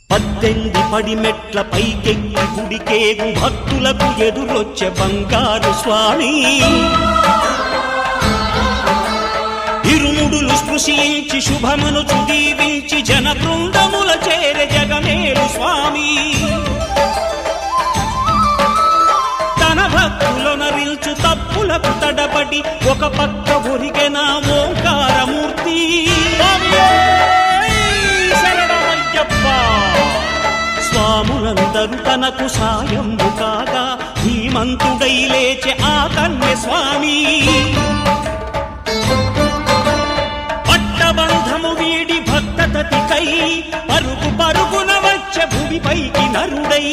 పద్దెంది పడిమెట్ల పైకెక్కి గుడికేగు భక్తులకు ఎదురొచ్చే బంగారు స్వామి ఇరుముడులు స్పృశించి శుభమనుచు దీవించి జన బృందముల చేరే జగమేలు స్వామి తన భక్తులొనరిల్చు తప్పులకు తడబడి ఒక పక్క ఒరిగెన ఓంకారమూర్తి స్వాములందరూ తనకు సాయము కాగా ధీమంతుడై లేచే ఆ కన్య స్వామి పట్టబంధము వీడి భక్తతతికై పరుగు పరుగున వచ్చే భూమిపైకి నరుడై